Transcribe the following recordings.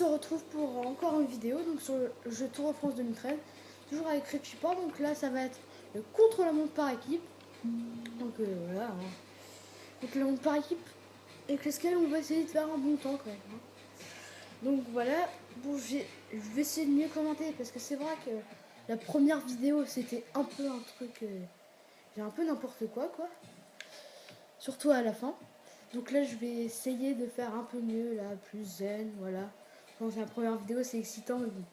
retrouve pour encore une vidéo donc sur le jeu Tour de France 2013, toujours avec Crépiport. Donc là ça va être le contre-la-montre par équipe. Donc voilà. Hein. Donc la montre par équipe avec lequel on va essayer de faire un bon temps quand même. Hein. Donc voilà, bon je vais essayer de mieux commenter parce que c'est vrai que la première vidéo c'était un peu un truc, j'ai un peu n'importe quoi. Surtout à la fin. Donc là je vais essayer de faire un peu mieux, là, plus zen, voilà. Je pense que la première vidéo c'est excitant, mais bon.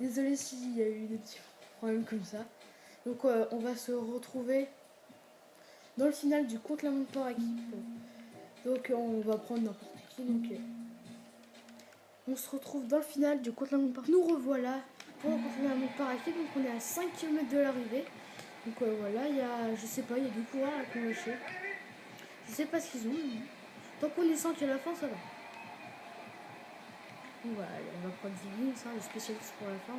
Désolé s'il y a eu des petits problèmes comme ça. Donc on va se retrouver dans le final du contre-la-montre par équipe. Donc on va prendre n'importe qui. Donc on se retrouve dans le final du contre-la-montre par équipe. Nous revoilà pour le contre-la-montre par équipe. Donc on est à 5 km de l'arrivée. Donc voilà, il y a, je sais pas, il y a des coureurs là qui ont lâché. Je sais pas ce qu'ils ont. Tant qu'on est 5 à la fin, ça va. Donc voilà, on va prendre 10 lignes, ça, le spécialiste pour la fin.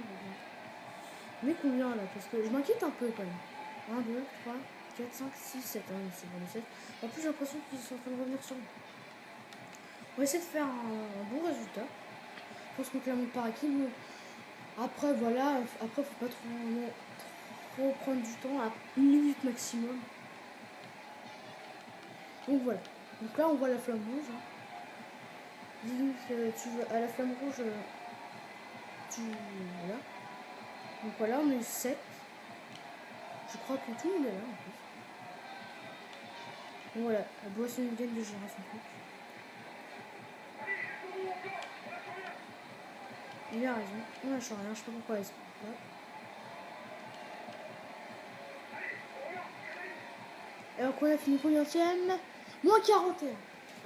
On est combien là? Parce que je m'inquiète un peu quand même. 1, 2, 3, 4, 5, 6, 7. C'est bon, les 7. En plus, j'ai l'impression qu'ils sont en train de revenir sur moi. On va essayer de faire un bon résultat. Je pense que la montre par équipe. Après, voilà. Après, faut pas trop prendre du temps. À 1 minute maximum. Donc voilà. Donc là, on voit la flamme rouge. Hein. Dis-nous que tu veux à la flamme rouge. Voilà. Donc voilà, on est 7. Je crois que tout le monde est là en plus. Donc voilà, la boisson vient de gérer son truc. Il a raison, on lâche rien, je sais pas pourquoi elle se coupe là. Alors qu'on a fini combienième? Moins 41.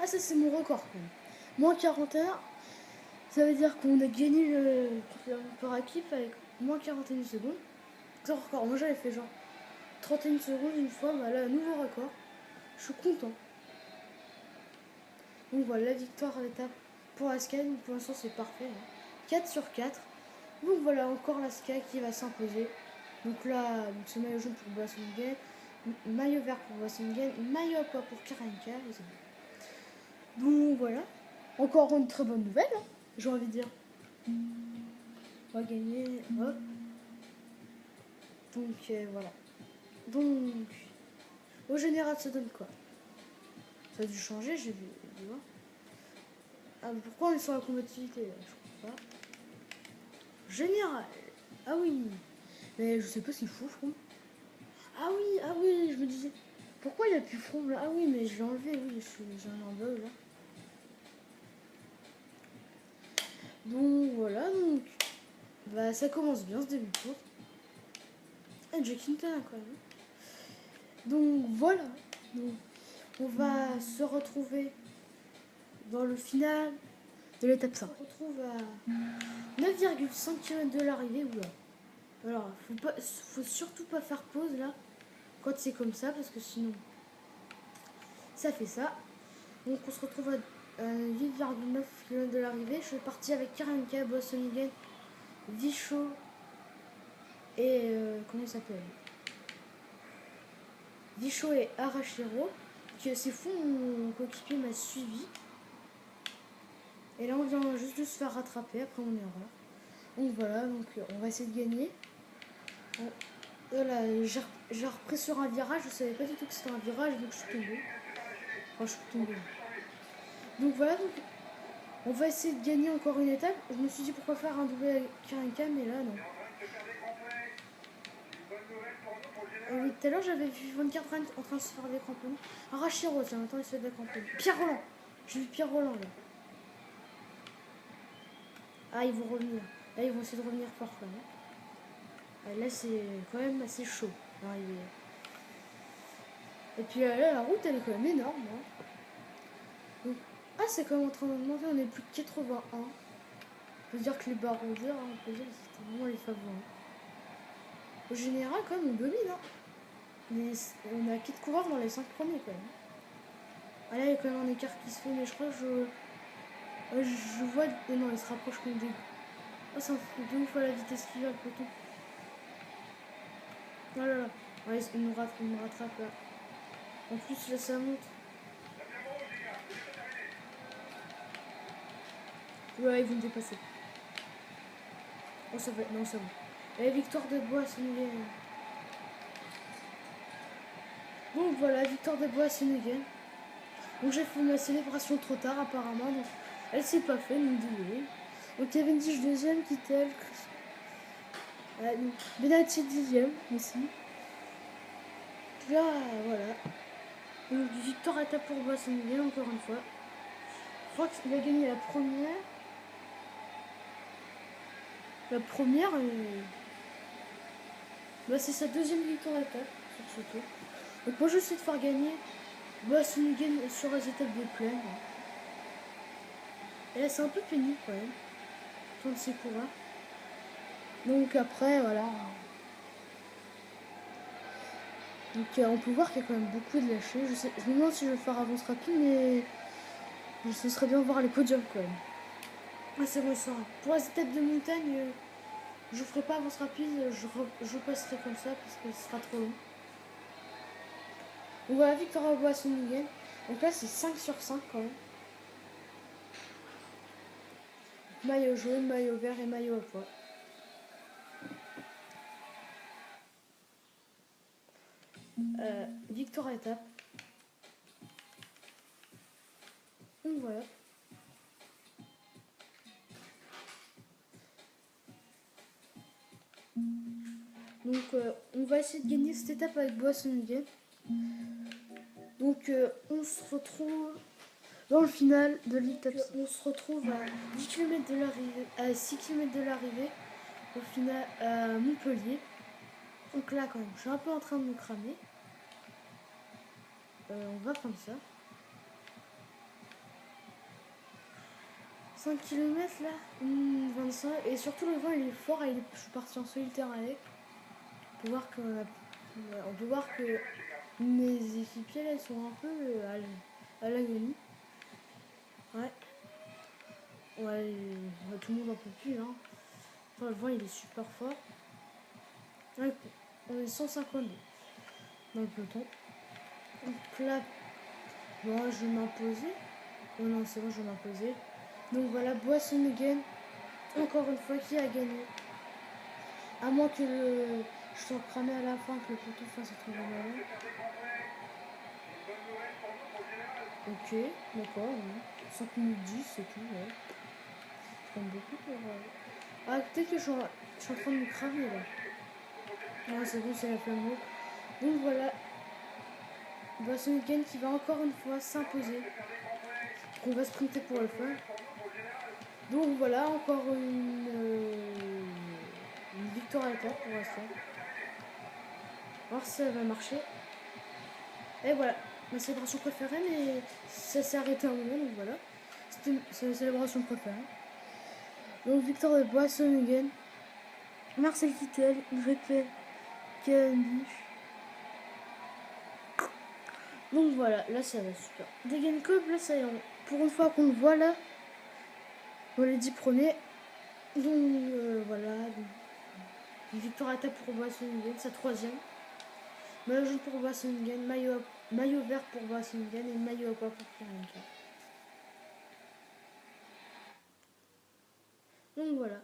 Ah ça c'est mon record quand même. Moins 41, ça veut dire qu'on a gagné le par équipe avec moins 41 secondes. C'est un record, moi j'avais fait genre 31 secondes une fois, bah là, nouveau record. Je suis content. Donc voilà, la victoire à l'étape pour la Sky, pour l'instant c'est parfait. Hein. 4 sur 4. Donc voilà, encore la Sky qui va s'imposer. Donc là, c'est maillot jaune pour Boissonningen, maillot vert pour Boissonningen, maillot aqua pour Karanka. Donc voilà, encore une très bonne nouvelle, hein, j'ai envie de dire. On va gagner, hop. Donc voilà. Donc, au général, ça donne quoi? Ça a dû changer, j'ai vu. Ah, mais pourquoi on est sur la combativité là? Je comprends pas. Général. Ah oui. Mais je sais pas ce qu'il faut, front. Ah oui, je me disais. Pourquoi il n'y a plus front là? Ah oui, mais je l'ai enlevé, oui, j'ai un bug là. Donc voilà, donc. Bah ça commence bien ce début de tour. Ah, Jack Hinton quand même. Donc voilà. Donc, on va se retrouver dans le final de l'étape 5. On se retrouve à 9,5 km de l'arrivée. Oula. Alors, faut surtout pas faire pause là quand c'est comme ça parce que sinon ça fait ça. Donc on se retrouve à 8,9 km de l'arrivée. Je suis parti avec Karanka, Boissonningen, Vichot et comment il s'appelle, Vichot et Arashiro. C'est fou, mon coéquipier m'a suivi. Et là on vient juste de se faire rattraper après mon erreur. Donc voilà, donc on va essayer de gagner. Voilà, j'ai repris sur un virage, je savais pas du tout que c'était un virage, donc je suis tombée. Enfin, je suis tombée. Donc voilà, donc on va essayer de gagner encore une étape. Je me suis dit pourquoi faire un doublé avec Karanka, mais là non. Oui, tout à l'heure j'avais vu Van Kert en train de se faire des crampons. Arashiro, tiens, maintenant il se fait des crampons. Pierre Roland, j'ai vu Pierre Roland là. Ah, ils vont revenir. Là, ils vont essayer de revenir fort là. Là, c'est quand même assez chaud d'arriver. Et puis là, la route elle est quand même énorme. Hein. Donc, ah, c'est quand même en train d'augmenter, on est plus que 81. On peut dire que les baroudeurs, hein, on peut dire que c'était vraiment les favoris. Au général, quand même, on domine. Hein. On a 4 coureurs dans les 5 premiers quand même. Ah là, il y a quand même un écart qui se fait, mais je crois que je vois. Oh non, il se rapproche comme des. Oh, c'est un fou de ouf à la vitesse qu'il va, le peloton. Oh là là. Ouais, il me rattrape là. En plus, là, ça monte. Ouais, ils vont me dépasser. Oh, ça va. Non, c'est bon. Et victoire de Boissonnigan. Donc voilà, victoire de Boissonnigan. Donc j'ai fait ma célébration trop tard apparemment. Donc elle s'est pas fait, donc désolé. Donc Cavendish deuxième, Kittel, Benati dixième aussi. Là, voilà. Donc victoire à étape pour Boissonnigan encore une fois. Je crois qu'il a gagné la première. La première, bah, c'est sa deuxième victoire à étape sur ce tour. Donc moi je sais de faire gagner Boissonnigan sur les étapes de plaine. Et là c'est un peu pénible quand même. Tant de ses coureurs. Donc après voilà. Donc on peut voir qu'il y a quand même beaucoup de lâchers. Je me demande si je vais faire avance rapide, mais ce serait bien de voir les podiums quand même. Ah, c'est bon, ça. Pour les étapes de montagne, je ferai pas avance rapide, je passerai comme ça parce que ce sera trop long. Donc voilà, Victoria Boissonnigan. Donc là c'est 5 sur 5 quand même. Maillot jaune, maillot vert et maillot à pois. Victoire étape. Donc voilà. Donc on va essayer de gagner cette étape avec Boissonnigan. Donc on se retrouve dans le final de l'étape. On se retrouve à 10 km de l'arrivée, à 6 km de l'arrivée, au final à Montpellier. Donc là quand même, je suis un peu en train de me cramer. On va comme ça. 5 km là, 25. Et surtout le vent il est fort et je suis parti en solitaire avec. On peut voir que mes équipiers là, ils sont un peu à l'agonie. Ouais. Ouais, tout le monde en peut plus. Hein. Enfin, le vent il est super fort. Ouais, on est 152 dans le peloton. Donc là, bon, je vais m'imposer. Oh non, c'est bon, je vais m'imposer. Donc voilà, Boissonnigan, encore une fois, qui a gagné. À moins que je sois cramé à la fin, que le peloton fasse un truc de malin. Ok, d'accord, oui. 5 minutes 10, c'est tout, ouais. C'est beaucoup pour... Ah, peut-être que je suis en train de me cramer, là. Non, c'est bon, c'est la flamme rouge. Donc voilà, Boissonnigan qui va encore une fois s'imposer. On va sprinter pour le fun. Donc voilà, encore une victoire à l'étape pour l'instant. Alors si ça va marcher. Et voilà, ma célébration préférée, mais ça s'est arrêté un moment, donc voilà. C'est ma célébration préférée. Donc victoire de Boissonnigan, Marcel Kittel, Greppel, Cavendish. Donc voilà, là ça va super. Degenkolb, là ça y est, pour une fois qu'on le voit là, dans les 10 premiers. Donc voilà, une victoire à l'étape pour Boissonnigan, sa troisième. Maillot jaune pour Boissonnigan, maillot vert pour Boissonnigan et maillot à pois pour Cavendish. Donc voilà.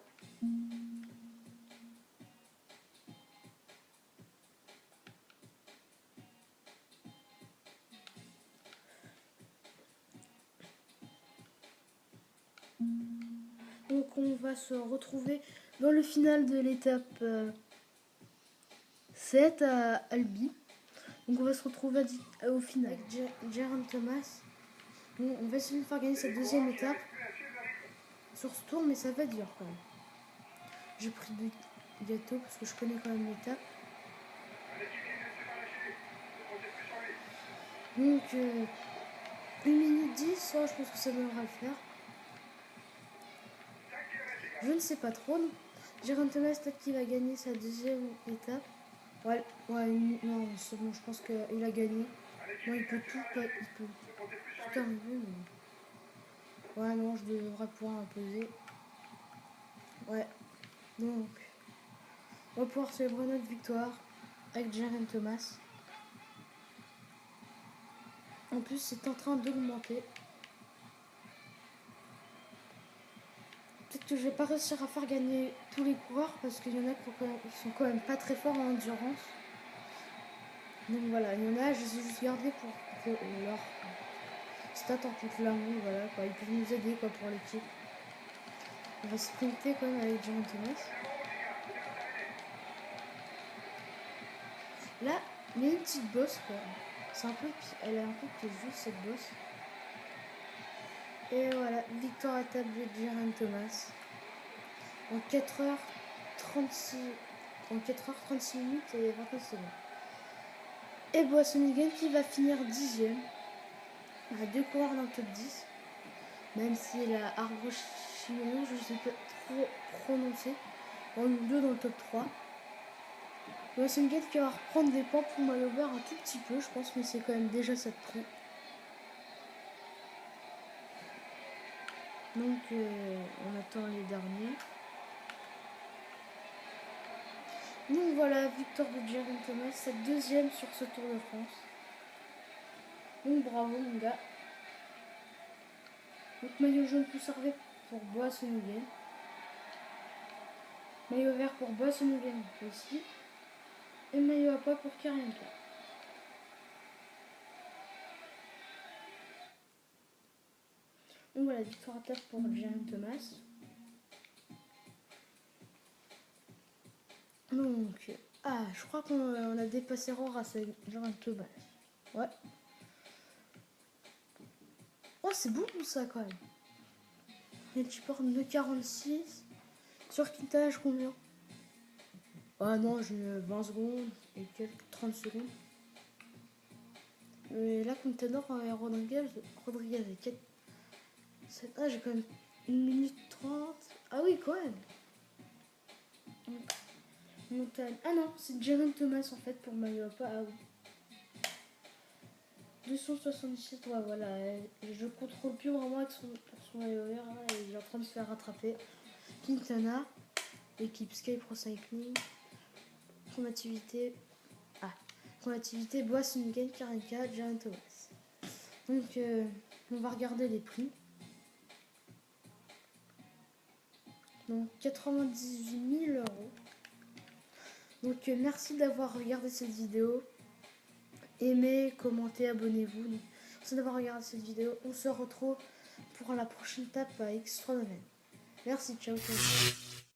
Donc on va se retrouver dans le final de l'étape 7 à Albi. Donc on va se retrouver au final avec Geraint Thomas. Bon, on va essayer de faire gagner cette deuxième étape sur ce tour, mais ça va être dur quand même. J'ai pris du gâteau parce que je connais quand même l'étape. Donc 1 minute 10, je pense que ça devra le faire. Je ne sais pas trop. Geraint Thomas, peut-être qu'il va gagner sa deuxième étape. Ouais, non, c'est bon, je pense qu'il a gagné. Non, il peut tout arriver, mais... Ouais, non, je devrais pouvoir imposer. Ouais, donc... On va pouvoir célébrer notre victoire avec Geraint Thomas. En plus, c'est en train d'augmenter. peut-être que je vais pas réussir à faire gagner tous les coureurs parce qu'il y en a qui sont quand même pas très forts en endurance. Donc voilà, il y en a, je les ai juste gardés pour leur stats en contre la montre, voilà quoi. Ils peuvent nous aider quoi pour l'équipe. On va sprinter quand même avec Geraint Thomas. Là, il y a une petite bosse quoi. C'est un peu, elle est un peu piégeuse cette bosse. Et voilà, victoire à table de Geraint Thomas. En 4h36, en 4h36 minutes et 29 secondes. Et Boissonigen qui va finir 10ème. Il y a 2 coureurs dans le top 10. Même si la Argo Chimon, je ne sais pas trop prononcer. On est 2 dans le top 3. Boissonigen qui va reprendre des points pour Malover un tout petit peu, je pense, mais c'est quand même déjà ça de prix. Donc on attend les derniers. Donc voilà, victoire de Geraint Thomas, cette 2ème sur ce Tour de France. Donc bravo mon gars. Donc maillot jaune conservé pour Boissonigen. Maillot vert pour Boissonigen aussi. Et maillot à poids pour Karienka. Donc voilà, victoire à table pour Geraint Thomas. Donc, je crois qu'on a dépassé Roras avec Geraint Thomas. Ouais. Oh, c'est beaucoup ça quand même. Et tu portes 2,46. Sur Quintana, combien? Ah non, j'ai 20 secondes et quelques 30 secondes. Et là, Quintana et Rodriguez avec 4. J'ai quand même 1 minute 30. Ah oui, quand même. Montagne. Ah non, c'est Geraint Thomas en fait pour maillot à poids. Ah oui. 277, ouais, voilà. Je contrôle plus vraiment avec son maillot vert. Là, et il est en train de se faire rattraper. Quintana, équipe Sky Pro Cycling. Combativité. Combativité, Boissonigen, Karienka, Geraint Thomas. Donc, on va regarder les prix. Donc, 98 000 euros. Donc, merci d'avoir regardé cette vidéo. Aimez, commentez, abonnez-vous. Merci d'avoir regardé cette vidéo. On se retrouve pour la prochaine étape à X3 Domaine. Merci, ciao, ciao.